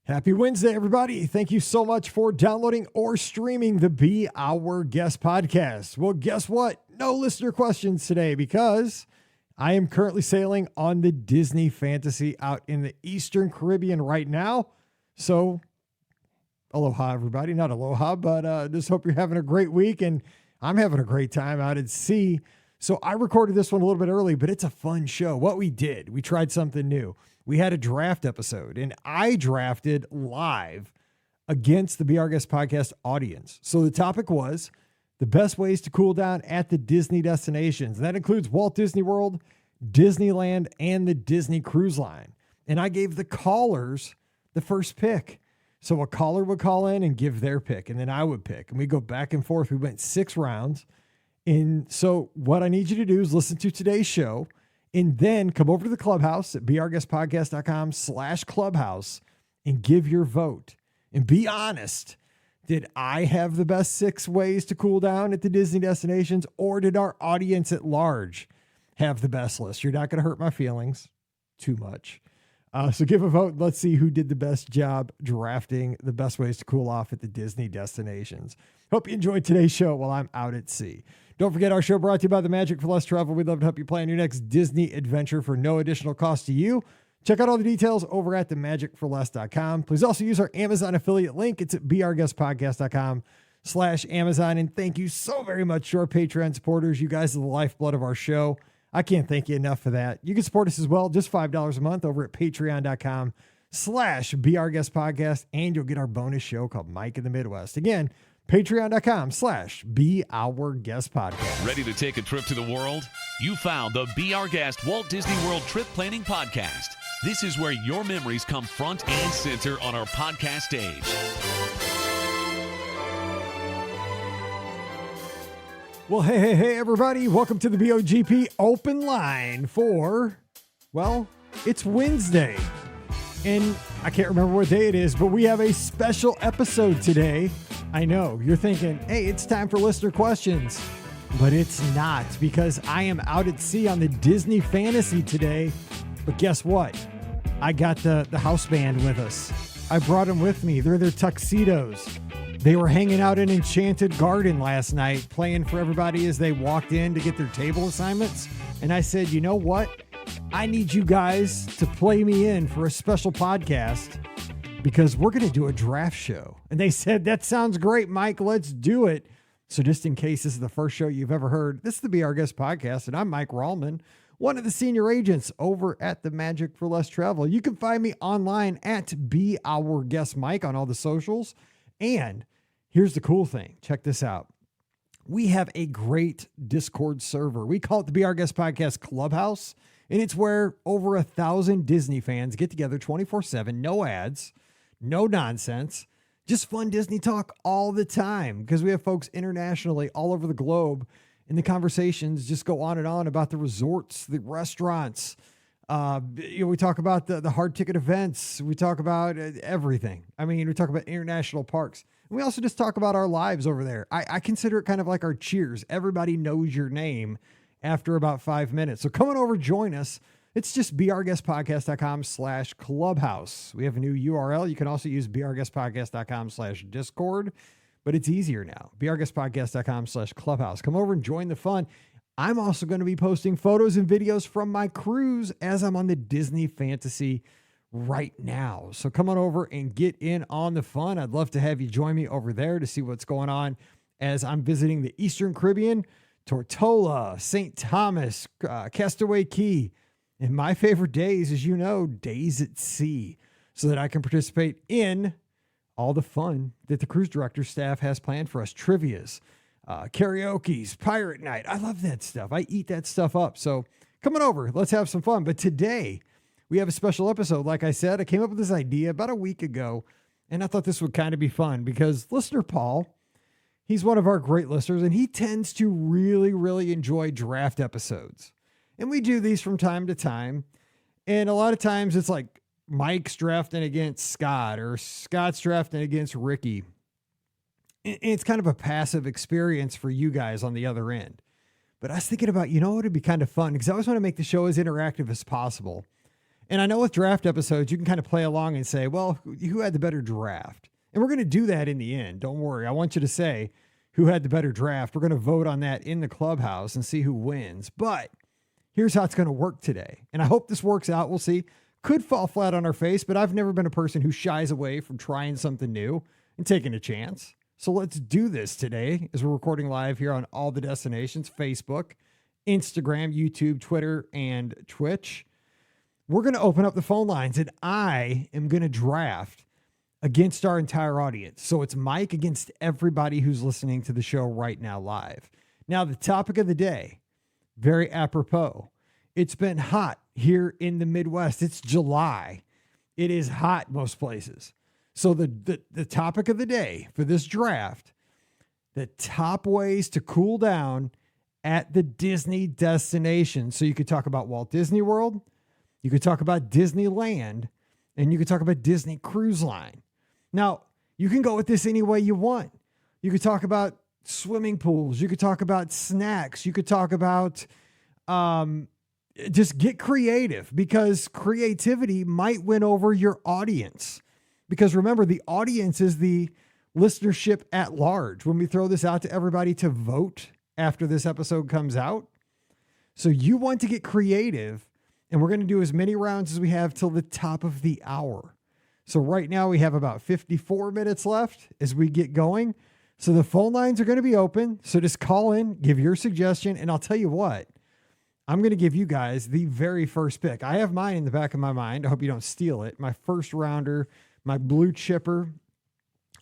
Happy Wednesday, everybody. Thank you so much for downloading or streaming the Be Our Guest podcast. Well, guess what? No listener questions today because I am currently sailing on the Disney Fantasy out in the Eastern Caribbean right now. So aloha, everybody. Not aloha, but just hope you're having a great week. And I'm having a great time out at sea. So I recorded this one a little bit early, but it's a fun show. What we did, we tried something new. We had a draft episode, and I drafted live against the Be Our Guest podcast audience. So the topic was the best ways to cool down at the Disney destinations. And that includes Walt Disney World, Disneyland, and the Disney Cruise Line. And I gave the callers the first pick. So a caller would call in and give their pick, and then I would pick. And we go back and forth. We went 6 rounds. And so what I need you to do is listen to today's show and then come over to the clubhouse at beourguestpodcast.com/clubhouse and give your vote. And be honest. Did I have the best 6 ways to cool down at the Disney destinations, or did our audience at large have the best list? You're not going to hurt my feelings too much. So give a vote. Let's see who did the best job drafting the best ways to cool off at the Disney destinations. Hope you enjoyed today's show while I'm out at sea. Don't forget, our show brought to you by the Magic for Less Travel. We'd love to help you plan your next Disney adventure for no additional cost to you. Check out all the details over at themagicforless.com. Please also use our Amazon affiliate link. It's at beourguestpodcast.com/Amazon. And thank you so very much to our Patreon supporters. You guys are the lifeblood of our show. I can't thank you enough for that. You can support us as well, just $5 a month over at patreon.com/beourguestpodcast. And you'll get our bonus show called Mike in the Midwest. Again, patreon.com/beourguestpodcast. Ready to take a trip to the world? You found the Be Our Guest Walt Disney World Trip Planning Podcast. This is where your memories come front and center on our podcast stage. Well, hey, everybody. Welcome to the BOGP open line for, well, it's Wednesday. And I can't remember what day it is, but we have a special episode today. I know you're thinking, hey, it's time for listener questions, but it's not, because I am out at sea on the Disney Fantasy today. But guess what? I got the house band with us. I brought them with me. They're their tuxedos. They were hanging out in Enchanted Garden last night, playing for everybody as they walked in to get their table assignments. And I said, you know what? I need you guys to play me in for a special podcast because we're going to do a draft show. And they said, that sounds great, Mike. Let's do it. So just in case this is the first show you've ever heard, this is the Be Our Guest podcast, and I'm Mike Rallman, one of the senior agents over at the Magic for Less Travel. You can find me online at Be Our Guest Mike on all the socials. And here's the cool thing. Check this out. We have a great Discord server. We call it the Be Our Guest Podcast Clubhouse. And it's where over 1,000 Disney fans get together 24/7, no ads, no nonsense, just fun Disney talk all the time. Because we have folks internationally all over the globe. And the conversations just go on and on about the resorts, the restaurants. We talk about the hard ticket events. We talk about everything. I mean, we talk about international parks. And we also just talk about our lives over there. I consider it kind of like our Cheers. Everybody knows your name after about 5 minutes. So come on over, join us. It's just beourguestpodcast.com/clubhouse. We have a new URL. You can also use beourguestpodcast.com/discord, but it's easier now. beourguestpodcast.com/clubhouse. Come over and join the fun. I'm also going to be posting photos and videos from my cruise as I'm on the Disney Fantasy right now. So come on over and get in on the fun. I'd love to have you join me over there to see what's going on as I'm visiting the Eastern Caribbean, Tortola, St. Thomas, Castaway Cay, and my favorite days, as you know, days at sea, so that I can participate in all the fun that the cruise director staff has planned for us. Trivias, karaoke's, pirate night. I love that stuff. I eat that stuff up. So come on over. Let's have some fun. But today we have a special episode. Like I said, I came up with this idea about a week ago, and I thought this would kind of be fun because listener Paul, he's one of our great listeners, and he tends to really, really enjoy draft episodes. And we do these from time to time. And a lot of times it's like Mike's drafting against Scott or Scott's drafting against Ricky. It's kind of a passive experience for you guys on the other end. But I was thinking about, it'd be kind of fun because I always want to make the show as interactive as possible. And I know with draft episodes, you can kind of play along and say, well, who had the better draft? And we're going to do that in the end. Don't worry. I want you to say who had the better draft. We're going to vote on that in the clubhouse and see who wins. But here's how it's going to work today. And I hope this works out. We'll see. Could fall flat on our face, but I've never been a person who shies away from trying something new and taking a chance. So let's do this today as we're recording live here on all the destinations, Facebook, Instagram, YouTube, Twitter, and Twitch. We're going to open up the phone lines, and I am going to draft against our entire audience. So it's Mike against everybody who's listening to the show right now live. Now, the topic of the day, very apropos. It's been hot here in the Midwest. It's July. It is hot most places. So the topic of the day for this draft, the top ways to cool down at the Disney destination. So you could talk about Walt Disney World, you could talk about Disneyland, and you could talk about Disney Cruise Line. Now, you can go with this any way you want. You could talk about swimming pools. You could talk about snacks. You could talk about just get creative, because creativity might win over your audience. Because remember, the audience is the listenership at large when we throw this out to everybody to vote after this episode comes out. So you want to get creative, and we're going to do as many rounds as we have till the top of the hour. So right now we have about 54 minutes left as we get going. So the phone lines are going to be open. So just call in, give your suggestion, and I'll tell you what, I'm going to give you guys the very first pick. I have mine in the back of my mind. I hope you don't steal it. My first rounder, my blue chipper.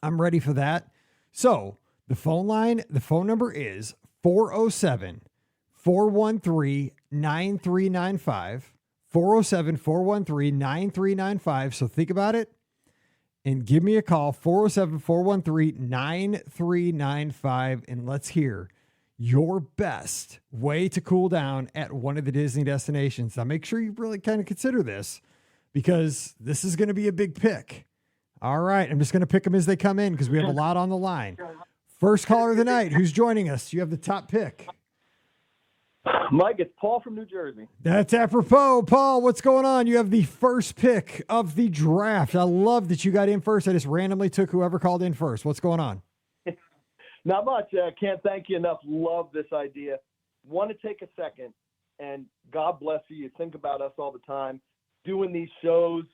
I'm ready for that. So the phone number is 407-413-9395. 407-413-9395. So think about it and give me a call, 407-413-9395, and let's hear your best way to cool down at one of the Disney destinations. Now, make sure you really kind of consider this, because this is going to be a big pick. All right, I'm just going to pick them as they come in because we have a lot on the line. First caller of the night, who's joining us? You have the top pick. Mike, it's Paul from New Jersey. That's apropos. Paul, what's going on? You have the first pick of the draft. I love that you got in first. I just randomly took whoever called in first. What's going on? Not much. Can't thank you enough. Love this idea. Want to take a second, and God bless you. You think about us all the time, doing these shows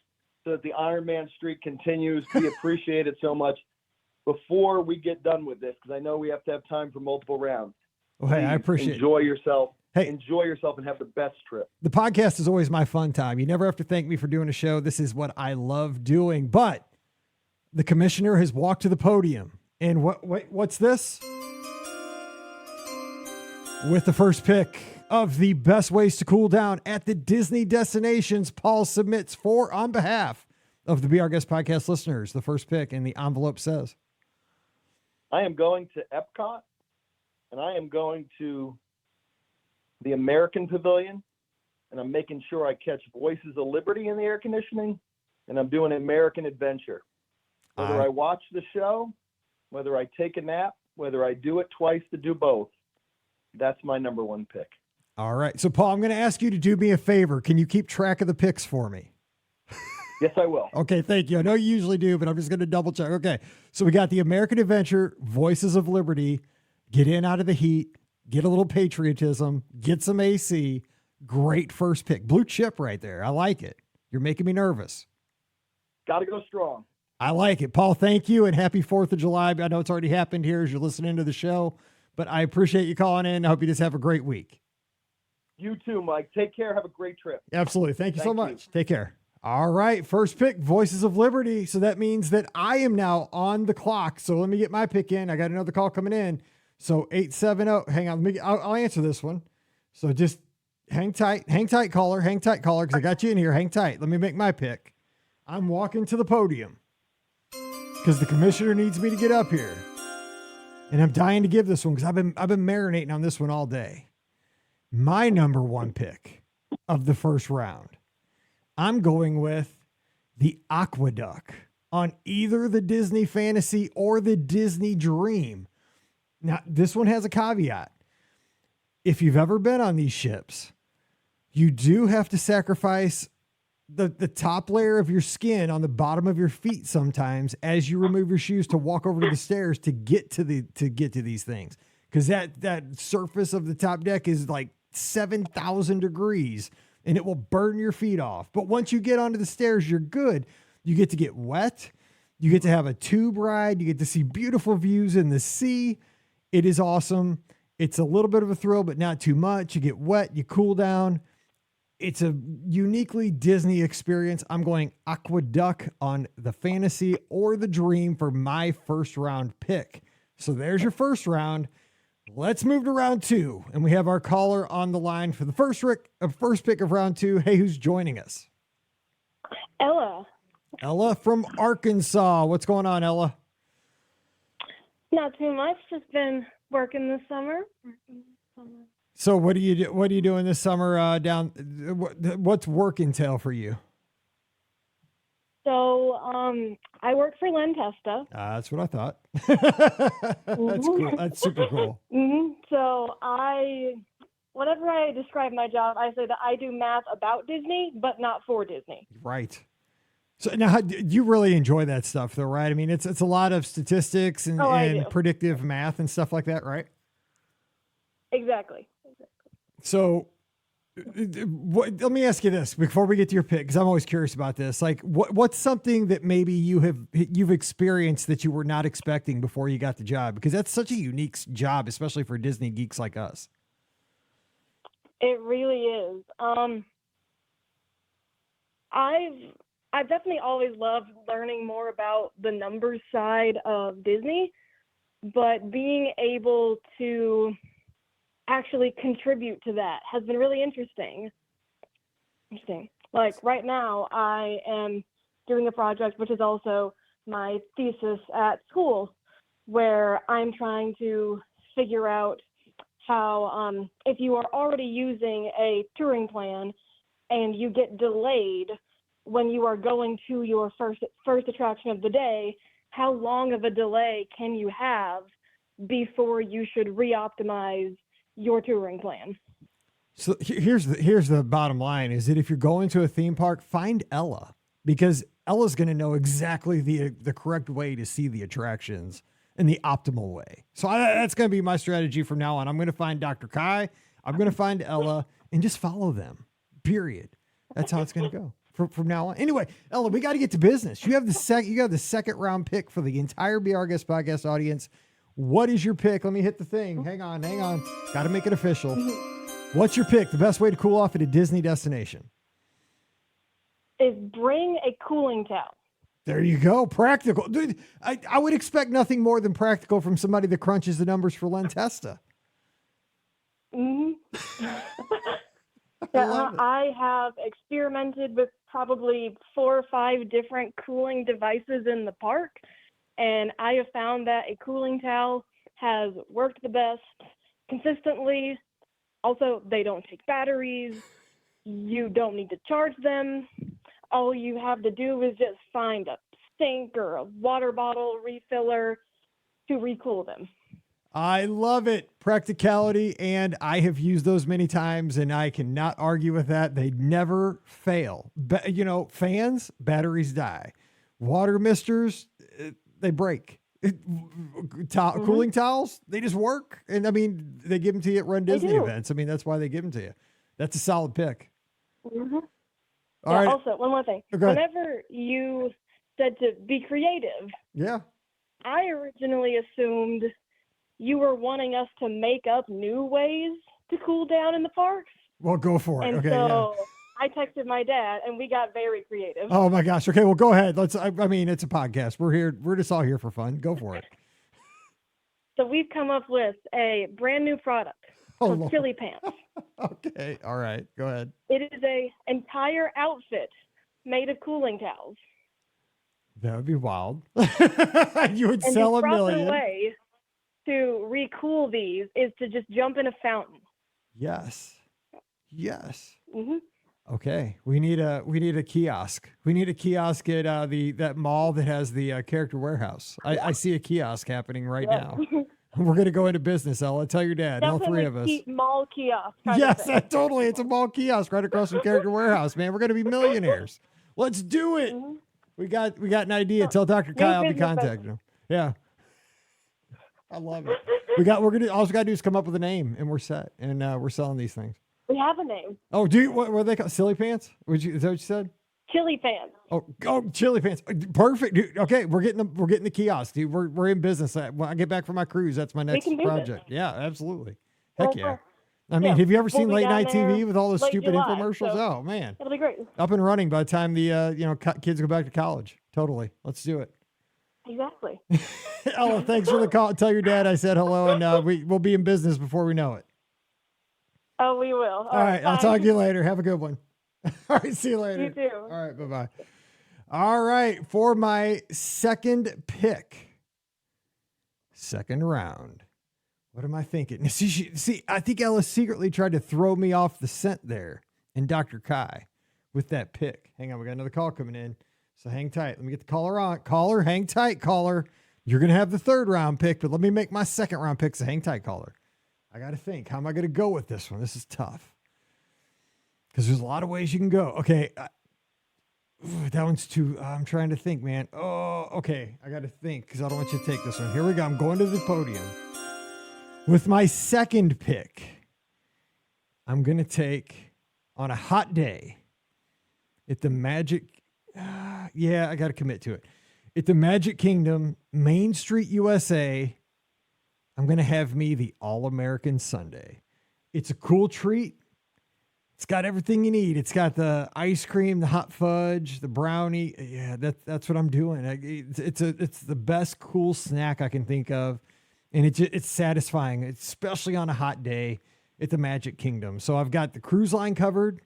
so that the Iron Man streak continues. We appreciate it so much. Before we get done with this, because I know we have to have time for multiple rounds. Well, hey, I appreciate it. Enjoy yourself. Hey, enjoy yourself and have the best trip. The podcast is always my fun time. You never have to thank me for doing a show. This is what I love doing. But the commissioner has walked to the podium. And what's this? With the first pick of the best ways to cool down at the Disney destinations, Paul submits on behalf of the Be Our Guest podcast listeners, the first pick, and the envelope says, I am going to Epcot, and I am going to the American Pavilion, and I'm making sure I catch Voices of Liberty in the air conditioning, and I'm doing American Adventure. Whether I watch the show, whether I take a nap, whether I do it twice to do both, that's my number one pick. All right. So, Paul, I'm going to ask you to do me a favor. Can you keep track of the picks for me? Yes, I will. Okay, thank you. I know you usually do, but I'm just going to double check. Okay, so we got the American Adventure, Voices of Liberty, get in out of the heat, get a little patriotism, get some AC. Great first pick. Blue chip right there. I like it. You're making me nervous. Got to go strong. I like it. Paul, thank you, and happy 4th of July. I know it's already happened here as you're listening to the show, but I appreciate you calling in. I hope you just have a great week. You too, Mike. Take care. Have a great trip. Absolutely. Thank you so much. Take care. All right. First pick, Voices of Liberty. So that means that I am now on the clock. So let me get my pick in. I got another call coming in. So 870. Hang on. I'll answer this one. So just hang tight. Hang tight, caller. Hang tight, caller, because I got you in here. Hang tight. Let me make my pick. I'm walking to the podium because the commissioner needs me to get up here. And I'm dying to give this one because I've been marinating on this one all day. My number one pick of the first round, I'm going with the Aqueduct on either the Disney Fantasy or the Disney Dream. Now, this one has a caveat. If you've ever been on these ships, you do have to sacrifice the top layer of your skin on the bottom of your feet sometimes as you remove your shoes to walk over to the stairs to get to these things. Because that surface of the top deck is like 7,000 degrees and it will burn your feet off. But once you get onto the stairs, you're good. You get to get wet. You get to have a tube ride. You get to see beautiful views in the sea. It is awesome. It's a little bit of a thrill, but not too much. You get wet, you cool down. It's a uniquely Disney experience. I'm going Aqueduct on the Fantasy or the Dream for my first round pick. So there's your first round. Let's move to round 2. And we have our caller on the line for the first pick of round 2. Hey, who's joining us? Ella. Ella from Arkansas. What's going on, Ella? Not too much. Just been working this summer. So what are you doing this summer down? What's work entail for you? So I work for Lentesta. That's what I thought. That's cool. That's super cool. So whenever I describe my job, I say that I do math about Disney, but not for Disney. Right. So now, you really enjoy that stuff, though, right? I mean, it's a lot of statistics and predictive math and stuff like that, right? Exactly. So, let me ask you this before we get to your pick, because I'm always curious about this. Like, what's something that maybe you've experienced that you were not expecting before you got the job? Because that's such a unique job, especially for Disney geeks like us. It really is. I've definitely always loved learning more about the numbers side of Disney, but being able to actually contribute to that has been really interesting. Like right now, I am doing a project, which is also my thesis at school, where I'm trying to figure out how, if you are already using a touring plan and you get delayed when you are going to your first attraction of the day, how long of a delay can you have before you should re-optimize your touring plan? So here's the bottom line is that if you're going to a theme park, find Ella, because Ella's going to know exactly the correct way to see the attractions in the optimal way. So that's going to be my strategy from now on. I'm going to find Dr. Kai. I'm going to find Ella and just follow them, period. That's how it's going to go. From now on. Anyway, Ella, we got to get to business. You have the second round pick for the entire Be Our Guest podcast audience. What is your pick? Let me hit the thing. Hang on. Got to make it official. What's your pick? The best way to cool off at a Disney destination is bring a cooling towel. There you go. Practical. Dude, I would expect nothing more than practical from somebody that crunches the numbers for Lentesta. Yeah, I have experimented with probably 4 or 5 different cooling devices in the park, and I have found that a cooling towel has worked the best consistently. Also, they don't take batteries. You don't need to charge them. All you have to do is just find a sink or a water bottle refiller to recool them. I love it. Practicality, and I have used those many times, and I cannot argue with that. They never fail. Fans, batteries die. Water misters, they break. Cooling towels, they just work. And I mean, they give them to you at Run Disney events. I mean, that's why they give them to you. That's a solid pick. Mm-hmm. All right. Also, one more thing. Okay. Whenever you said to be creative, I originally assumed you were wanting us to make up new ways to cool down in the parks. Well, go for it. And okay. So I texted my dad, and we got very creative. Oh my gosh. Okay. Well, go ahead. I mean, it's a podcast. We're just all here for fun. Go for it. So we've come up with a brand new product called Chili Pants. Okay. All right. Go ahead. It is an entire outfit made of cooling towels. That would be wild. You would sell $1 million. The proper way to recool these is to just jump in a fountain. Yes. Mm-hmm. Okay. We need a kiosk. We need a kiosk at that mall that has the Character Warehouse. I see a kiosk happening right now. We're going to go into business, Ella. Tell your dad, all three of us. Mall kiosk. kind of Yes, thing. totally. It's a mall kiosk right across from Character Warehouse, man. We're going to be millionaires. Let's do it. Mhm. We got an idea. Tell Dr. Kai I'll be business contacting him. Yeah. I love it. All we got to do is come up with a name and we're set. And we're selling these things. We have a name. Oh, do you, what were they called? Silly Pants? Is that what you said? Chili fans. Oh, Chili Pants. Perfect. Dude, okay, we're getting the kiosk, dude. We're in business. When I get back from my cruise, that's my next can do project. this. Yeah, absolutely. Heck yeah. I mean, Yeah, have you ever we'll seen be late down night there TV with all those late stupid July, infomercials? so Oh man, it'll be great. up and running by the time the kids go back to college. Totally. Let's do it. Exactly. Ella, thanks for the call. Tell your dad I said hello, and we'll be in business before we know it. Oh, we will. All right. I'll bye. talk to you later. Have a good one. All right. See you later. You too. All right. Bye-bye. All right. For my second pick, second round. What am I thinking? See, I think Ella secretly tried to throw me off the scent there in Dr. Kai with that pick. Hang on. We got another call coming in. So hang tight. Let me get the caller on. Caller, hang tight, caller. You're going to have the third round pick, but let me make my second round pick. So hang tight, caller. I got to think. How am I going to go with this one? This is tough because there's a lot of ways you can go. Okay. That one's too, I'm trying to think, man. Oh, okay. I got to think because I don't want you to take this one. Here we go. I'm going to the podium. With my second pick, I'm going to take on a hot day at the Magic. Yeah, I got to commit to it. At the Magic Kingdom, Main Street, USA, I'm going to have me the All-American Sundae. It's a cool treat. It's got everything you need. It's got the ice cream, the hot fudge, the brownie. Yeah, that's what I'm doing. It's the best cool snack I can think of. And it's satisfying, especially on a hot day at the Magic Kingdom. So I've got the cruise line covered.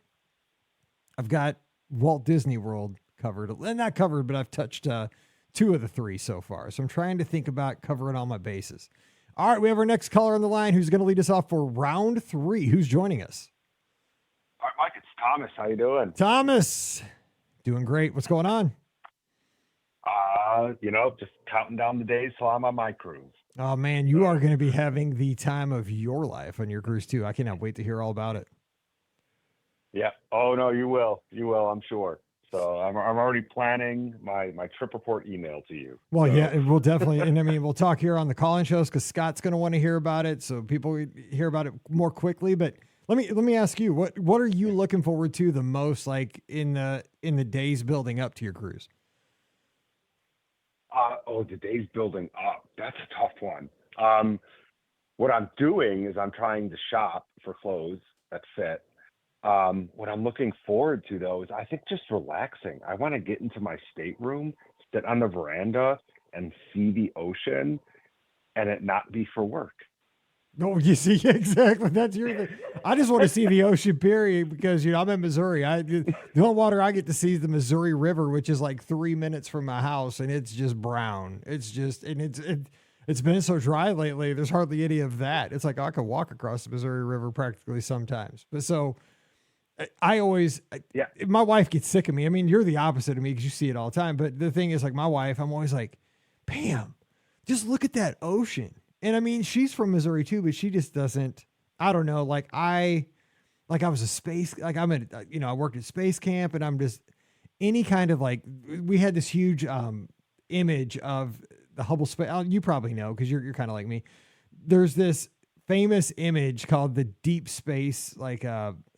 I've got Walt Disney World covered. Not covered, but I've touched two of the three so far. So I'm trying to think about covering all my bases. All right, we have our next caller on the line who's going to lead us off for round 3. Who's joining us? All right, Mike, it's Thomas. How you doing? Thomas. Doing great. What's going on? Just counting down the days till I'm on my cruise. Oh, man, you are going to be having the time of your life on your cruise, too. I cannot wait to hear all about it. Yeah. Oh, no, you will. You will, I'm sure. So I'm already planning my trip report email to you. Well, so. yeah, we'll definitely, and I mean, we'll talk here on the call-in shows because Scott's going to want to hear about it, so people hear about it more quickly. But let me ask you, what are you looking forward to the most, like in the days building up to your cruise? The days building up. That's a tough one. What I'm doing is I'm trying to shop for clothes that fit. What I'm looking forward to, though, is I think just relaxing. I want to get into my stateroom, sit on the veranda, and see the ocean, and it not be for work. No, you see, exactly. That's your thing. I just want to see the ocean, period, because, I'm in Missouri. The only water I get to see is the Missouri River, which is like 3 minutes from my house, and it's just brown. It's just, and it's been so dry lately, there's hardly any of that. It's like I could walk across the Missouri River practically sometimes. But so my wife gets sick of me. I mean, you're the opposite of me because you see it all the time. But the thing is, like, my wife, I'm always like, Pam, just look at that ocean. And I mean, she's from Missouri too, but she just doesn't, I don't know. I was a space, like I worked at space camp, and I'm just any kind of we had this huge image of the Hubble space. You probably know, cause you're kind of like me. There's this famous image called the deep space, I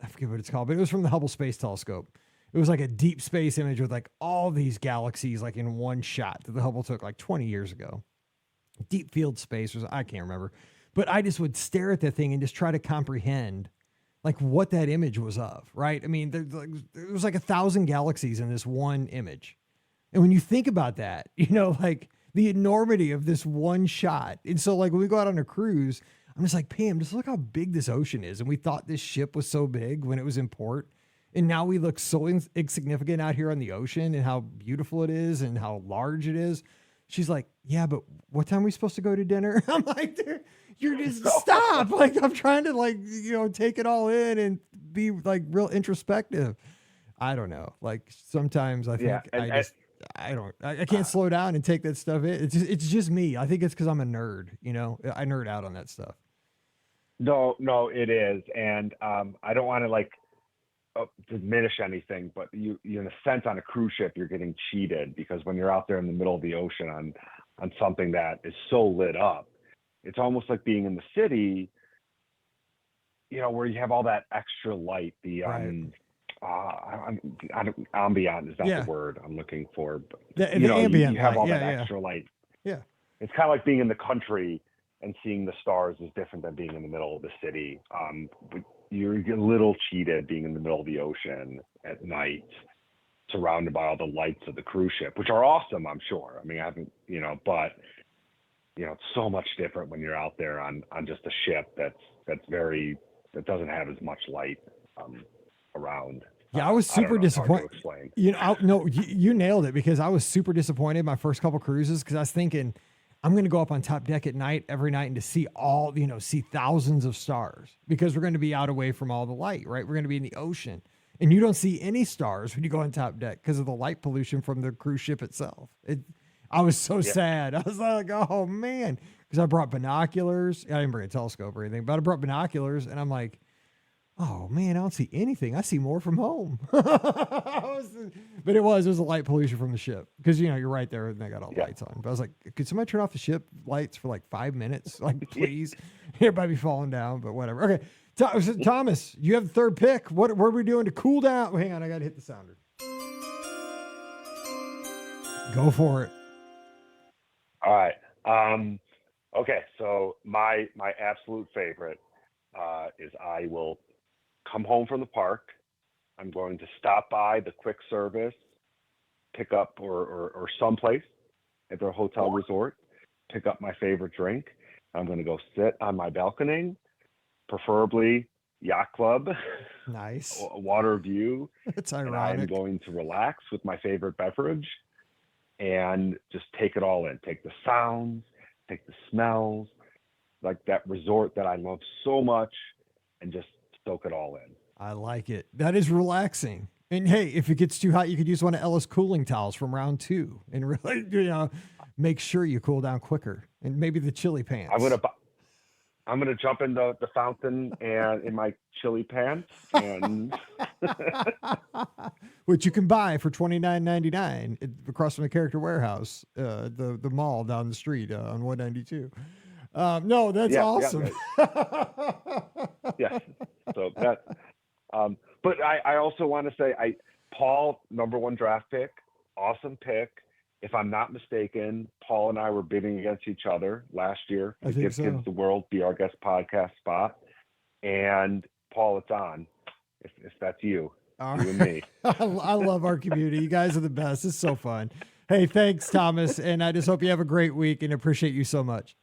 forget what it's called, but it was from the Hubble Space Telescope. It was like a deep space image with like all these galaxies, like in one shot that the Hubble took like 20 years ago. Deep field space I can't remember, but I just would stare at that thing and just try to comprehend like what that image was of, right? I mean, there was like 1,000 galaxies in this one image. And when you think about that, like the enormity of this one shot. And so like when we go out on a cruise, I'm just like, Pam, just look how big this ocean is. And we thought this ship was so big when it was in port. And now we look so insignificant out here on the ocean and how beautiful it is and how large it is. She's like, yeah, but what time are we supposed to go to dinner? I'm like, you're just stop. Like, I'm trying to take it all in and be like real introspective. I don't know. Like sometimes I think I can't slow down and take that stuff in. It's just me. I think it's because I'm a nerd, you know, I nerd out on that stuff. No, it is. And I don't want to like diminish anything, but you in a sense on a cruise ship, you're getting cheated because when you're out there in the middle of the ocean on something that is so lit up, it's almost like being in the city, you know, where you have all that extra light, the Right. ambient is not Yeah. the word I'm looking for, but The you know, ambient you have light. all Yeah, that yeah. extra light. Yeah. It's kind of like being in the country and seeing the stars is different than being in the middle of the city. But you're a little cheated being in the middle of the ocean at night, surrounded by all the lights of the cruise ship, which are awesome, I'm sure. I mean, I haven't, you know, but you know, it's so much different when you're out there on just a ship that doesn't have as much light around. Yeah, I was I don't super know, it's hard to disappointed. explain. You know, no, you nailed it because I was super disappointed my first couple cruises because I was thinking I'm going to go up on top deck at night every night and to see see thousands of stars because we're going to be out away from all the light, right? We're going to be in the ocean and you don't see any stars when you go on top deck because of the light pollution from the cruise ship itself. I was so sad. I was like, oh man, because I brought binoculars. I didn't bring a telescope or anything, but I brought binoculars and I'm like, oh man, I don't see anything. I see more from home. But it was a light pollution from the ship because, you know, you're right there and they got all the lights on. But I was like, could somebody turn off the ship lights for like 5 minutes? Like, please. Everybody be falling down, but whatever. Okay. Thomas, you have the third pick. What are we doing to cool down? Hang on. I got to hit the sounder. Go for it. All right. Okay. So my absolute favorite is I will come home from the park. I'm going to stop by the quick service, pick up or someplace at their hotel resort, pick up my favorite drink. I'm going to go sit on my balcony, preferably yacht club, Nice. a water view. That's And I'm ironic. going to relax with my favorite beverage and just take it all in. Take the sounds, take the smells, like that resort that I love so much, and just soak it all in. I like it. That is relaxing. And hey, if it gets too hot, you could use one of Ella's cooling towels from round 2 and really, make sure you cool down quicker. And maybe the chili pants. I'm gonna jump in the fountain and in my chili pants and which you can buy for $29.99 across from the Character Warehouse, the mall down the street on 192. No, that's awesome. Yes. So that. But I also want to say, Paul, number 1 draft pick, awesome pick. If I'm not mistaken, Paul and I were bidding against each other last year I to think so. give the world Be Our Guest podcast spot. And Paul, it's on. If that's you, All you and me. I love our community. You guys are the best. It's so fun. Hey, thanks, Thomas. And I just hope you have a great week and appreciate you so much.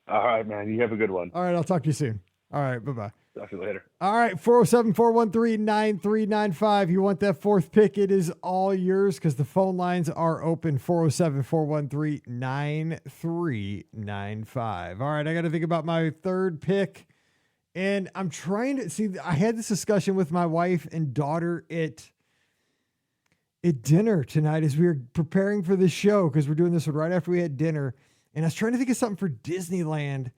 All right, man. You have a good one. All right. I'll talk to you soon. All right. Bye-bye. Talk to you later. All right, 407-413-9395. You want that fourth pick? It is all yours because the phone lines are open. 407-413-9395. All right, I got to think about my third pick. And I'm trying to see, I had this discussion with my wife and daughter at dinner tonight as we were preparing for this show because we're doing this one right after we had dinner. And I was trying to think of something for Disneyland.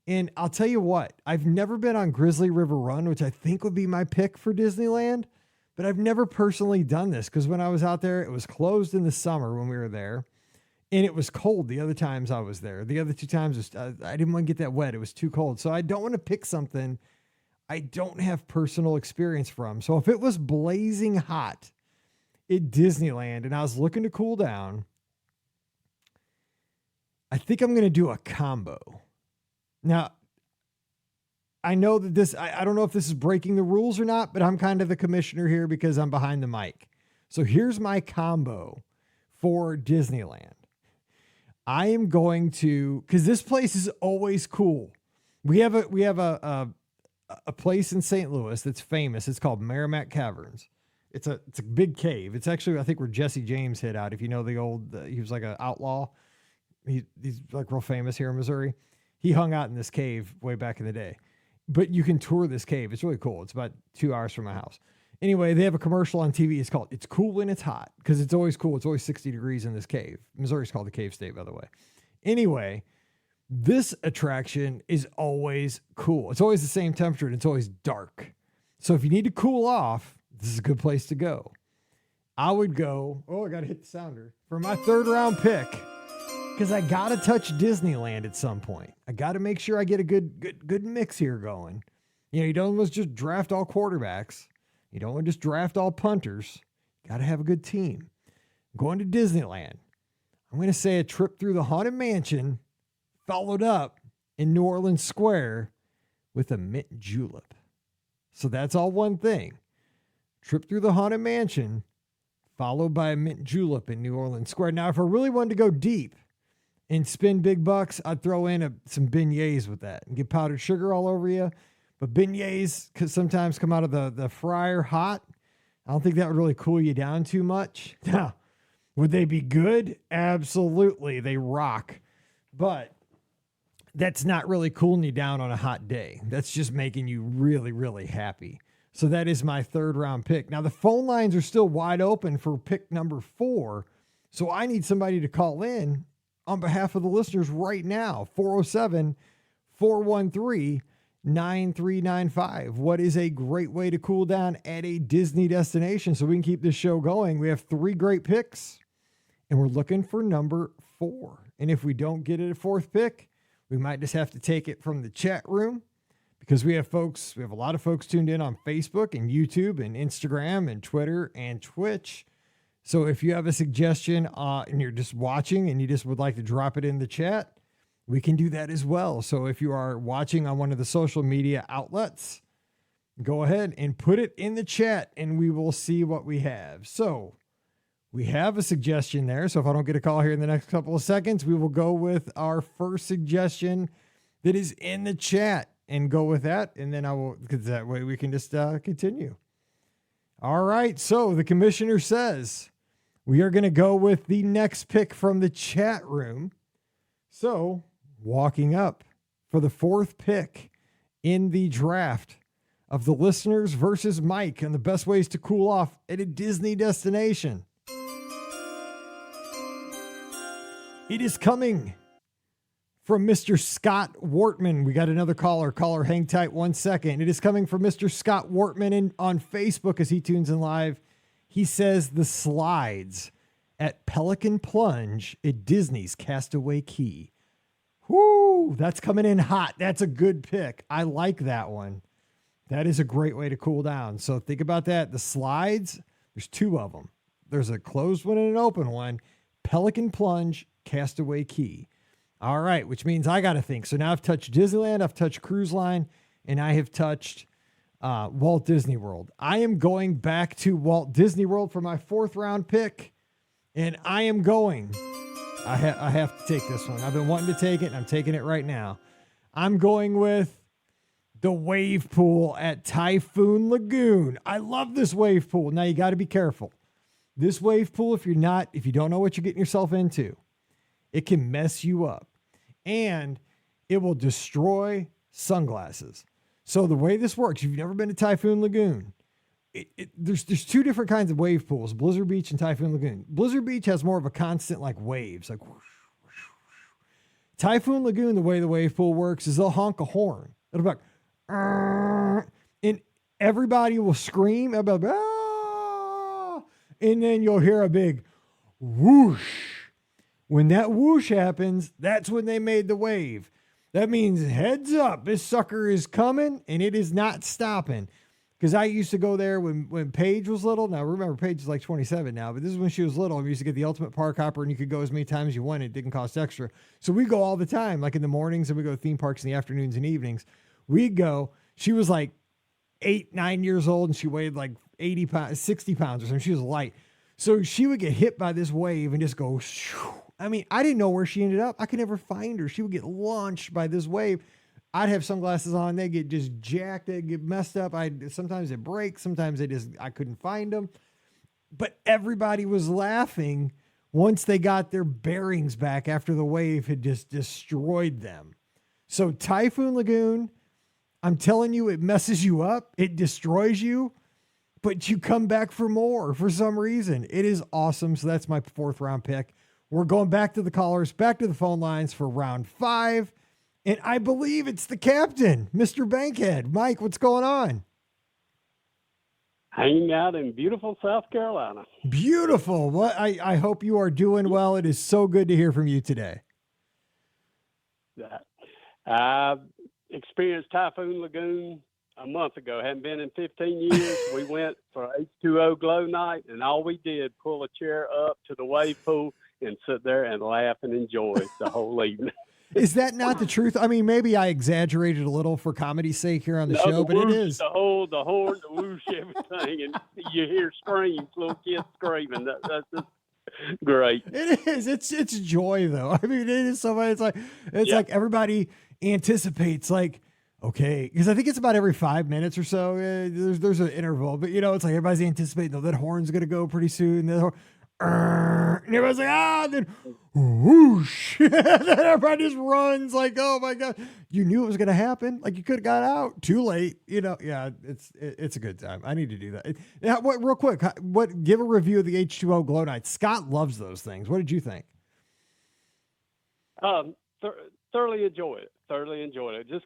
And I'll tell you what, I've never been on Grizzly River Run, which I think would be my pick for Disneyland, but I've never personally done this because when I was out there, it was closed in the summer when we were there, and it was cold the other times I was there. The other 2 times, I didn't want to get that wet. It was too cold. So I don't want to pick something I don't have personal experience from. So if it was blazing hot at Disneyland and I was looking to cool down, I think I'm going to do a combo. Now, I know that I don't know if this is breaking the rules or not, but I'm kind of the commissioner here because I'm behind the mic. So here's my combo for Disneyland. I am going to, because this place is always cool. We have a place in St. Louis that's famous. It's called Merrimack Caverns. It's a big cave. It's actually, I think, where Jesse James hid out. If you know the old, he was like an outlaw. He's like real famous here in Missouri. He hung out in this cave way back in the day, but you can tour this cave. It's really cool. It's about 2 hours from my house. Anyway, they have a commercial on TV. It's called It's Cool When It's Hot, because it's always cool. It's always 60 degrees in this cave. Missouri's called the Cave State, by the way. Anyway, this attraction is always cool. It's always the same temperature and it's always dark. So if you need to cool off, this is a good place to go. I would go, I got to hit the sounder, for my third round pick, because I got to touch Disneyland at some point. I got to make sure I get a good mix here going. You don't want to just draft all quarterbacks. You don't want to just draft all punters. You got to have a good team. I'm going to Disneyland. I'm going to say a trip through the Haunted Mansion, followed up in New Orleans Square with a mint julep. So that's all one thing. Trip through the Haunted Mansion, followed by a mint julep in New Orleans Square. Now, if I really wanted to go deep and spend big bucks, I'd throw in some beignets with that and get powdered sugar all over you. But beignets could sometimes come out of the fryer hot. I don't think that would really cool you down too much. Now, would they be good? Absolutely. They rock. But that's not really cooling you down on a hot day. That's just making you really, really happy. So that is my third round pick. Now, the phone lines are still wide open for pick number 4. So I need somebody to call in on behalf of the listeners right now. 407-413-9395. What is a great way to cool down at a Disney destination so we can keep this show going? We have 3 great picks, and we're looking for number 4. And if we don't get it at 4th pick, we might just have to take it from the chat room, because we have a lot of folks tuned in on Facebook and YouTube and Instagram and Twitter and Twitch. So if you have a suggestion and you're just watching and you just would like to drop it in the chat, we can do that as well. So if you are watching on one of the social media outlets, go ahead and put it in the chat and we will see what we have. So we have a suggestion there. So if I don't get a call here in the next couple of seconds, we will go with our first suggestion that is in the chat and go with that. And then because that way we can just continue. All right. So the commissioner says we are going to go with the next pick from the chat room. So walking up for the 4th pick in the draft of the listeners versus Mike and the best ways to cool off at a Disney destination. It is coming from Mr. Scott Wortman. We got another caller. Caller, hang tight 1 second. It is coming from Mr. Scott Wortman on Facebook as he tunes in live. He says the slides at Pelican Plunge at Disney's Castaway Cay. Whoo, that's coming in hot. That's a good pick. I like that one. That is a great way to cool down. So think about that. The slides, there's 2 of them. There's a closed one and an open one. Pelican Plunge, Castaway Cay. All right, which means I got to think. So now I've touched Disneyland, I've touched Cruise Line, and I have touched Walt Disney World. I am going back to Walt Disney World for my 4th round pick, and I am going. I have to take this one. I've been wanting to take it, and I'm taking it right now. I'm going with the wave pool at Typhoon Lagoon. I love this wave pool. Now you got to be careful. This wave pool, if you don't know what you're getting yourself into, it can mess you up. And it will destroy sunglasses. So the way this works, if you've never been to Typhoon Lagoon, there's 2 different kinds of wave pools, Blizzard Beach and Typhoon Lagoon. Blizzard Beach has more of a constant like waves, like whoosh, whoosh, whoosh. Typhoon Lagoon, the way the wave pool works is they'll honk a horn. It'll be like, and everybody will scream, and then you'll hear a big whoosh. When that whoosh happens, that's when they made the wave. That means heads up, this sucker is coming and it is not stopping. Because I used to go there when Paige was little. Now, remember, Paige is like 27 now, but this is when she was little. We used to get the Ultimate Park Hopper and you could go as many times as you wanted. It didn't cost extra. So we go all the time, like in the mornings, and we go to theme parks in the afternoons and evenings. We'd go. She was like 8, 9 years old and she weighed like 80 pounds, 60 pounds or something. She was light. So she would get hit by this wave and just go, shoo. I mean, I didn't know where she ended up. I could never find her. She would get launched by this wave. I'd have sunglasses on. They get just jacked. They get messed up. Sometimes they break. Sometimes I couldn't find them. But everybody was laughing once they got their bearings back after the wave had just destroyed them. So Typhoon Lagoon, I'm telling you, it messes you up. It destroys you. but you come back for more for some reason. It is awesome. So that's my 4th round pick. We're going back to the callers, back to the phone lines for round 5. And I believe it's the captain, Mr. Bankhead. Mike, what's going on? Hanging out in beautiful South Carolina. Beautiful. Well, I hope you are doing well. It is so good to hear from you today. I experienced Typhoon Lagoon a month ago. Hadn't been in 15 years. We went for H2O glow night, and all we did, pull a chair up to the wave pool and sit there and laugh and enjoy the whole evening. Is that not the truth? I mean, maybe I exaggerated a little for comedy's sake here on the show, but whoosh, it is. The horn, the whoosh, everything, and you hear screams, little kids screaming. That's just great. It is. It's joy, though. I mean, it is somebody. It's like everybody anticipates, like, okay, because I think it's about every 5 minutes or so. There's an interval, but it's like everybody's anticipating that horn's gonna go pretty soon. And everybody's like, and then whoosh. And then everybody just runs like, oh my God. You knew it was going to happen. Like you could have got out too late. Yeah, it's a good time. I need to do that. Yeah, real quick, give a review of the H2O glow night. Scott loves those things. What did you think? Thoroughly enjoyed it. Just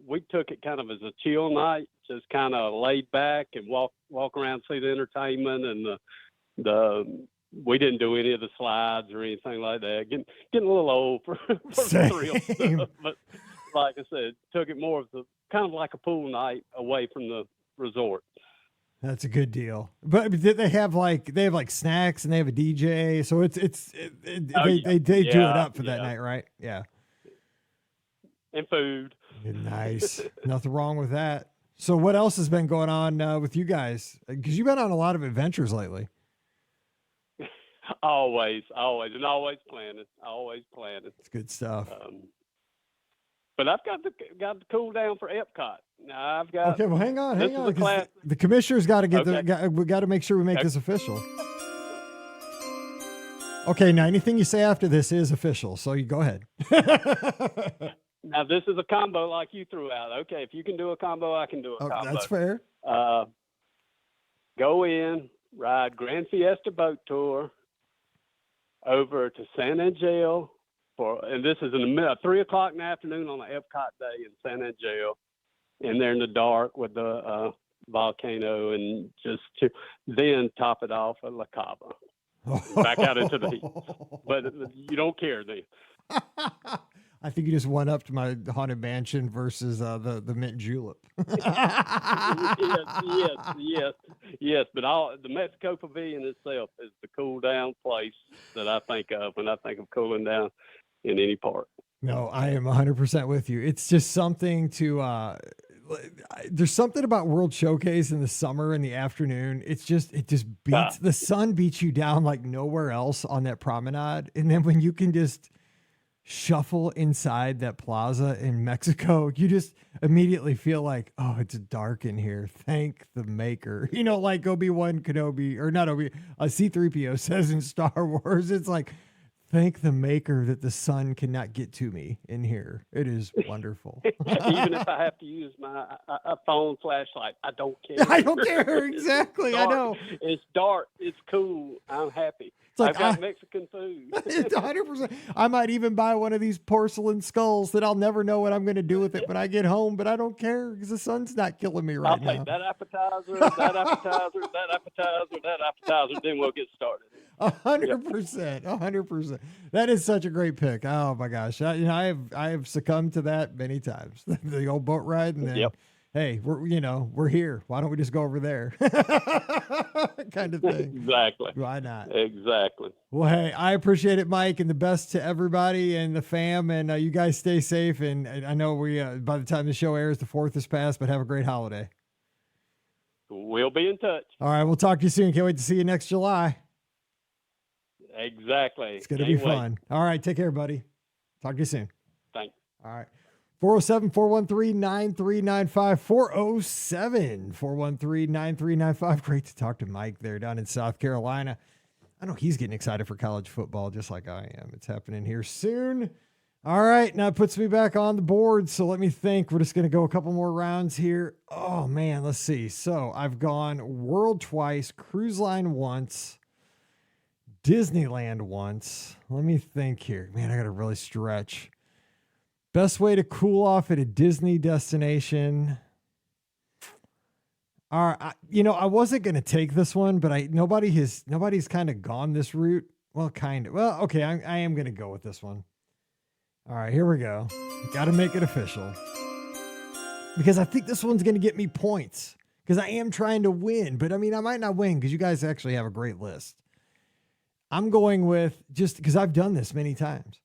we took it kind of as a chill night, just kind of laid back and walk around, see the entertainment and we didn't do any of the slides or anything like that. Getting a little old for the thrill stuff. But like I said, took it more of kind of like a pool night away from the resort. That's a good deal. But did they have snacks and they have a DJ? So they do it up for that night, right? Yeah. And food. Nice. Nothing wrong with that. So what else has been going on with you guys? Because you've been on a lot of adventures lately. Always planning. It's good stuff. But I've got to cool down for Epcot. Now I've got. Okay, well, hang on. The commissioner's got to get we got to make sure we make this official. Okay, now anything you say after this is official, so you go ahead. Now this is a combo like you threw out. Okay, if you can do a combo, I can do a combo. That's fair. Go in, ride Grand Fiesta Boat Tour over to San Angelo and this is in the 3 o'clock in the afternoon on an Epcot day in San Angelo, in there in the dark with the volcano, and then top it off at La Cava, back out into the heat. But you don't care then. I think you just went up to my Haunted Mansion versus the Mint Julep. yes. But the Mexico Pavilion itself is the cool down place that I think of when I think of cooling down in any park. No, I am 100% with you. It's just something to. There's something about World Showcase in the summer in the afternoon. It just beats the sun beats you down like nowhere else on that promenade, and then when you can just shuffle inside that plaza in Mexico, you just immediately feel like, oh, it's dark in here. Thank the maker. Like Obi-Wan Kenobi, or not C-3PO says in Star Wars, it's like, thank the maker that the sun cannot get to me in here. It is wonderful. Even if I have to use my phone flashlight, I don't care. I don't care. Exactly. I know. It's dark. It's cool. I'm happy. It's like, I've got Mexican food. It's 100%. I might even buy one of these porcelain skulls that I'll never know what I'm going to do with it when I get home, but I don't care because the sun's not killing me right now. I'll take that appetizer, then we'll get started. 100%. 100%. That is such a great pick. Oh my gosh. I have succumbed to that many times. The old boat ride, and then hey, we're here. Why don't we just go over there? Kind of thing. Exactly. Why not? Exactly. Well, hey, I appreciate it, Mike, and the best to everybody and the fam. And you guys stay safe. And I know we by the time the show airs, the 4th is past, but have a great holiday. We'll be in touch. All right, we'll talk to you soon. Can't wait to see you next July. Exactly. It's going to be fun. All right, take care, buddy. Talk to you soon. Thanks. All right. 407-413-9395. 407-413-9395. Great to talk to Mike there down in South Carolina. I know he's getting excited for college football just like I am. It's happening here soon. All right, now it puts me back on the board. So let me think. We're just going to go a couple more rounds here. Oh, man, let's see. So I've gone World twice, Cruise Line once, Disneyland once. Let me think here. Man, I got to really stretch. Best way to cool off at a Disney destination. All right, I wasn't going to take this one, but nobody's kind of gone this route. Well, kind of. Well, okay, I am going to go with this one. All right, here we go. Got to make it official. Because I think this one's going to get me points. Because I am trying to win. But, I mean, I might not win because you guys actually have a great list. I'm going with, just because I've done this many times,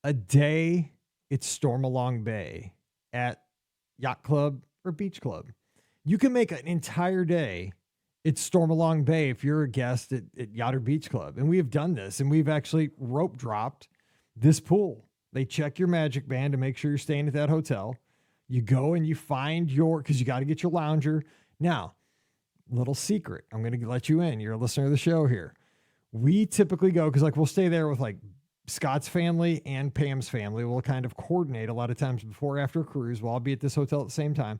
a day at Stormalong Bay at Yacht Club or Beach Club. You can make an entire day at Stormalong Bay if you're a guest at Yacht or Beach Club. And we have done this. And we've actually rope dropped this pool. They check your magic band to make sure you're staying at that hotel. You go and you find because you got to get your lounger. Now, little secret. I'm going to let you in. You're a listener of the show here. We typically go, because we'll stay there with Scott's family and Pam's family. We'll kind of coordinate a lot of times before or after a cruise. We'll all be at this hotel at the same time.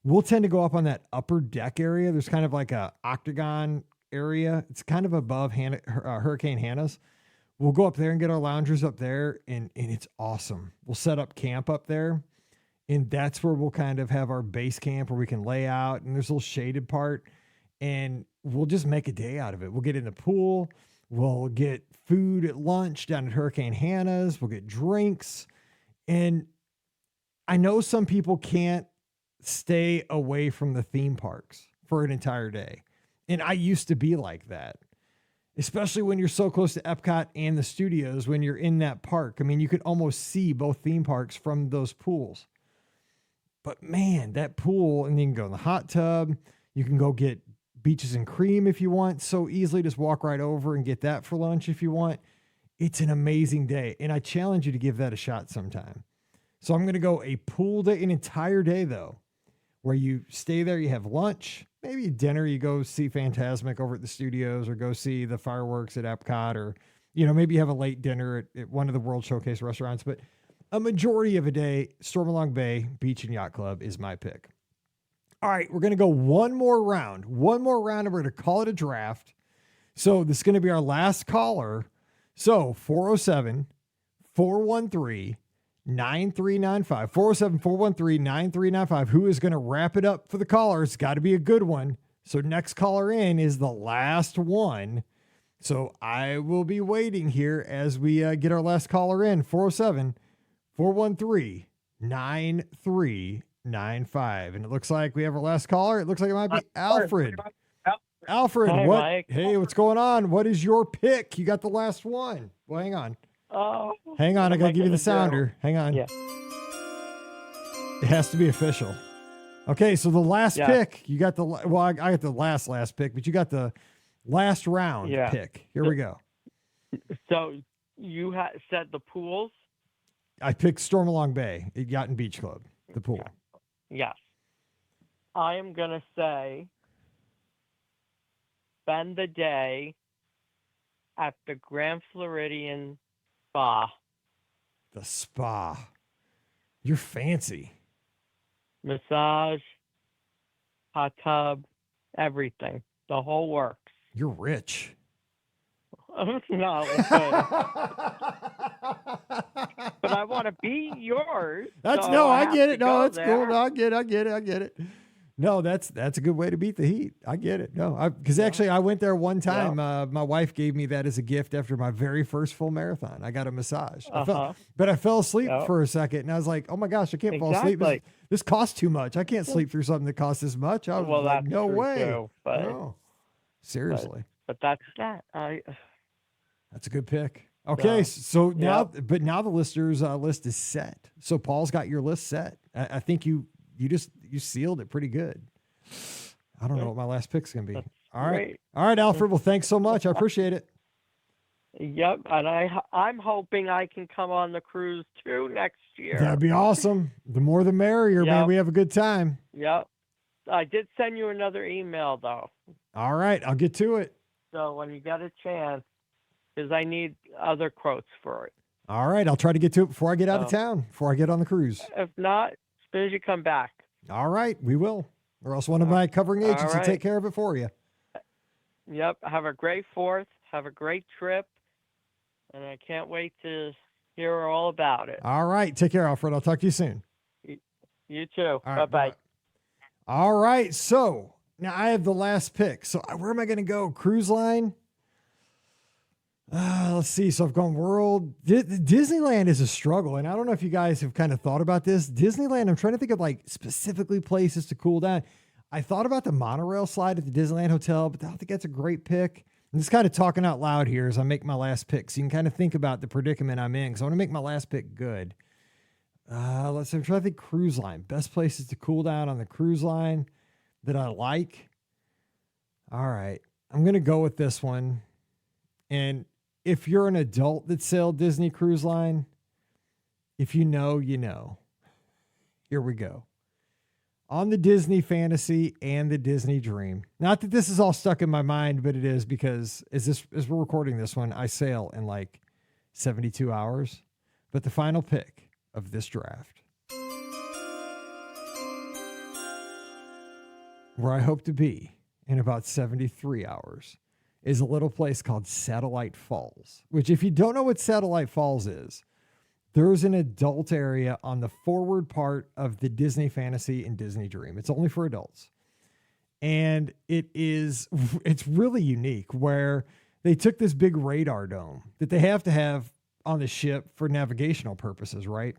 We'll tend to go up on that upper deck area. There's kind of like a octagon area. It's kind of above Hurricane Hannah's. We'll go up there and get our loungers up there, and it's awesome. We'll set up camp up there, and that's where we'll kind of have our base camp where we can lay out, and there's a little shaded part, and we'll just make a day out of it. We'll get in the pool. We'll get food at lunch down at Hurricane Hannah's. We'll get drinks, and I know some people can't stay away from the theme parks for an entire day, and I used to be like that. Especially when you're so close to Epcot and the studios, when you're in that park. I mean, you could almost see both theme parks from those pools. But man, that pool, and you can go in the hot tub. You can go get beaches and cream if you want. So easily, just walk right over and get that for lunch if you want. It's an amazing day. And I challenge you to give that a shot sometime. So I'm going to go a pool day, an entire day though, where you stay there, you have lunch, maybe dinner, you go see Fantasmic over at the studios or go see the fireworks at Epcot, or, maybe you have a late dinner at one of the World Showcase restaurants. But a majority of a day, Stormalong Bay Beach and Yacht Club is my pick. All right, we're going to go one more round, and we're going to call it a draft. So this is going to be our last caller. So 407 413 9395 407-413-9395. Who is going to wrap it up for the callers? It's got to be a good one. So next caller in is the last one. So I will be waiting here as we get our last caller in. 407-413-9395. And it looks like we have our last caller. It looks like it might be Alfred. Alfred, Hi, what? Mike. Hey, what's going on? What is your pick? You got the last one. Well, hang on. Oh, Hang on, I what gotta am give you the gonna do? sounder. Hang on. Yeah. It has to be official. Okay, so the last Yeah. pick, you got I got the last pick, but you got the last round Yeah. pick. Here we go. So you said the pools? I picked Stormalong Bay at Yacht and Beach Club, the pool. Yes. I am going to say spend the day at the Grand Floridian Spa. The spa. You're fancy. Massage, hot tub, everything. The whole works. You're rich. No, but I want to be yours. That's so I have get to it. No, go that's there. cool. No, I get it. No, that's a good way to beat the heat. I get it. No, because actually I went there one time. My wife gave me that as a gift after my very first full marathon. I got a massage. But I fell asleep for a second, and I was like, "Oh my gosh, I can't fall asleep. This costs too much. I can't sleep through something that costs this much." I was like, that's "No true way." too, but, No. Seriously. But that's that. That's a good pick. Okay, so now, Yep. but now the listeners' list is set. So Paul's got your list set. I think you sealed it pretty good. I don't know what my last pick's gonna be. All right, Alfred. Well, thanks so much. I appreciate it. Yep, and I'm hoping I can come on the cruise too next year. That'd be awesome. The more the merrier, man. Yep. We have a good time. Yep. I did send you another email though, All right, I'll get to it. so when you get a chance, because I need other quotes for it. All right. I'll try to get to it before I get out of town, before I get on the cruise. If not, as soon as you come back. All right. We will. Or else one of my covering agents will right. take care of it for you. Yep. Have a great 4th. Have a great trip. And I can't wait to hear all about it. All right. Take care, Alfred. I'll talk to you soon. You too. All right, Bye-bye. bye. All right. So now I have the last pick. So where am I going to go? Cruise line? Let's see. So I've gone world. Disneyland is a struggle. And I don't know if you guys have kind of thought about this. Disneyland, I'm trying to think of like specifically places to cool down. I thought about the monorail slide at the Disneyland Hotel, but I don't think that's a great pick. I'm just kind of talking out loud here as I make my last pick. So you can kind of think about the predicament I'm in because I want to make my last pick good. I'm trying to think cruise line. Best places to cool down on the cruise line that I like. All right. I'm going to go with this one. And if you're an adult that sailed Disney Cruise Line, if you know, you know. Here we go. On the Disney Fantasy and the Disney Dream. Not that this is all stuck in my mind, but it is because as we're recording this one, I sail in like 72 hours. But the final pick of this draft, where I hope to be in about 73 hours, is a little place called Satellite Falls, which if you don't know what Satellite Falls is, there's an adult area on the forward part of the Disney Fantasy and Disney Dream. It's only for adults. And it's really unique where they took this big radar dome that they have to have on the ship for navigational purposes, right?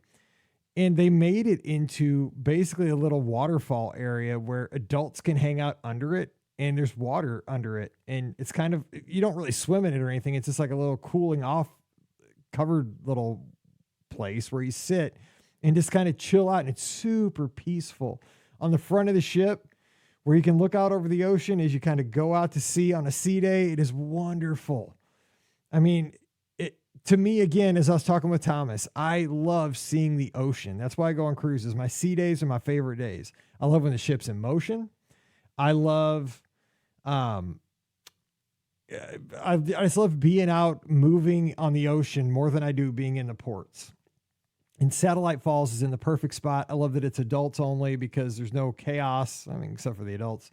And they made it into basically a little waterfall area where adults can hang out under it. And there's water under it. And it's kind of, you don't really swim in it or anything. It's just like a little cooling off covered little place where you sit and just kind of chill out. And it's super peaceful. On the front of the ship where you can look out over the ocean as you kind of go out to sea on a sea day, it is wonderful. I mean, to me, again, as I was talking with Thomas, I love seeing the ocean. That's why I go on cruises. My sea days are my favorite days. I love when the ship's in motion. I love, I just love being out, moving on the ocean more than I do being in the ports. And Satellite Falls is in the perfect spot. I love that it's adults only because there's no chaos. I mean, except for the adults.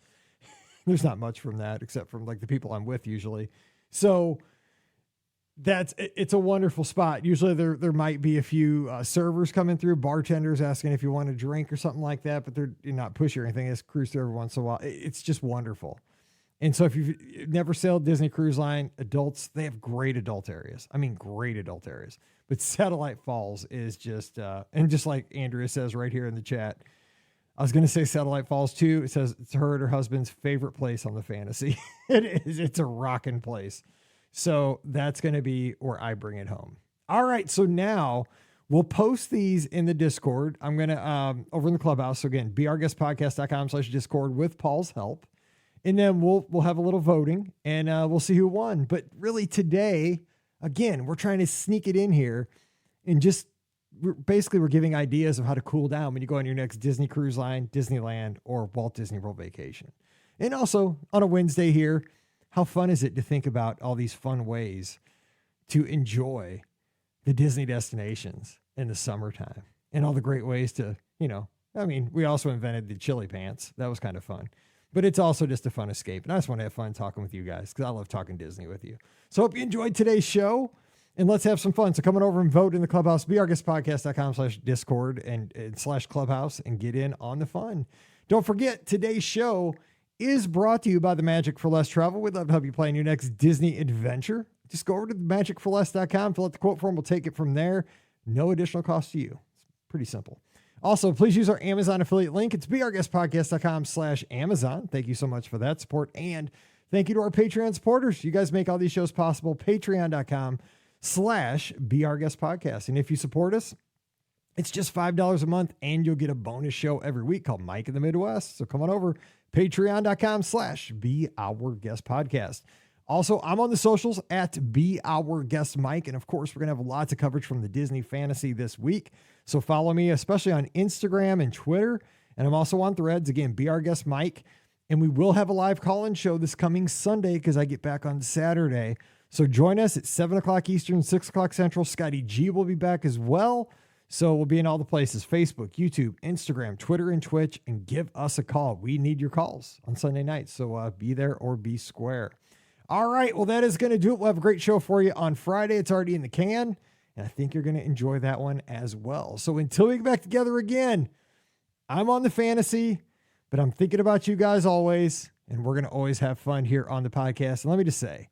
There's not much from that except from like the people I'm with usually. So it's a wonderful spot. Usually there might be a few servers coming through, bartenders asking if you want a drink or something like that, but they're not pushy or anything. It's cruise through every once in a while. It's just wonderful. And so if you've never sailed Disney Cruise Line, adults, they have great adult areas. I mean, great adult areas. But Satellite Falls is just, and just like Andrea says right here in the chat, I was going to say Satellite Falls too. It says it's her and her husband's favorite place on the Fantasy. It is. It's a rocking place. So that's going to be where I bring it home. All right. So now we'll post these in the Discord. I'm going to, over in the clubhouse. So again, beourguestpodcast.com/Discord with Paul's help. And then we'll have a little voting and we'll see who won. But really today, again, we're trying to sneak it in here and just we're giving ideas of how to cool down when you go on your next Disney Cruise Line, Disneyland, or Walt Disney World vacation. And also on a Wednesday here, how fun is it to think about all these fun ways to enjoy the Disney destinations in the summertime and all the great ways to, we also invented the chili pants. That was kind of fun. But it's also just a fun escape. And I just want to have fun talking with you guys because I love talking Disney with you. So hope you enjoyed today's show and let's have some fun. So come on over and vote in the clubhouse, beourguestpodcast.com/Discord and /clubhouse and get in on the fun. Don't forget, today's show is brought to you by the Magic for Less Travel. We'd love to help you plan your next Disney adventure. Just go over to magicforless.com, fill out the quote form. We'll take it from there. No additional cost to you. It's pretty simple. Also, please use our Amazon affiliate link. It's beourguestpodcast.com/Amazon. Thank you so much for that support. And thank you to our Patreon supporters. You guys make all these shows possible. Patreon.com/beourguestpodcast. And if you support us, it's just $5 a month and you'll get a bonus show every week called Mike in the Midwest. So come on over. Patreon.com/beourguestpodcast. Also, I'm on the socials at beourguestmike. And of course, we're going to have lots of coverage from the Disney Fantasy this week. So follow me, especially on Instagram and Twitter. And I'm also on Threads. Again, beourguestmike. And we will have a live call-in show this coming Sunday because I get back on Saturday. So join us at 7 o'clock Eastern, 6 o'clock Central. Scotty G will be back as well. So we'll be in all the places, Facebook, YouTube, Instagram, Twitter, and Twitch, and give us a call. We need your calls on Sunday nights. So be there or be square. All right. Well, that is going to do it. We'll have a great show for you on Friday. It's already in the can, and I think you're going to enjoy that one as well. So until we get back together again, I'm on the fantasy, but I'm thinking about you guys always, and we're going to always have fun here on the podcast. And let me just say,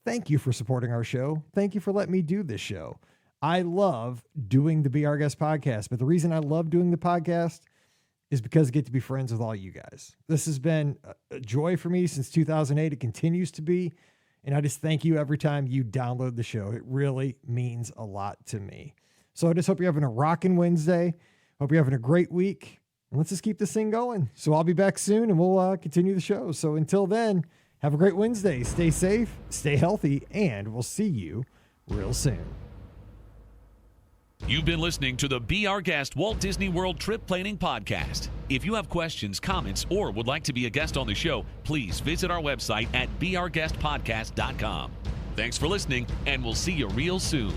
thank you for supporting our show. Thank you for letting me do this show. I love doing the Be Our Guest podcast, but the reason I love doing the podcast is because I get to be friends with all you guys. This has been a joy for me since 2008. It continues to be. And I just thank you every time you download the show. It really means a lot to me. So I just hope you're having a rocking Wednesday. Hope you're having a great week. And let's just keep this thing going. So I'll be back soon and we'll continue the show. So until then, have a great Wednesday. Stay safe, stay healthy, and we'll see you real soon. You've been listening to the Be Our Guest Walt Disney World Trip Planning Podcast. If you have questions, comments, or would like to be a guest on the show, please visit our website at beourguestpodcast.com. Thanks for listening, and we'll see you real soon.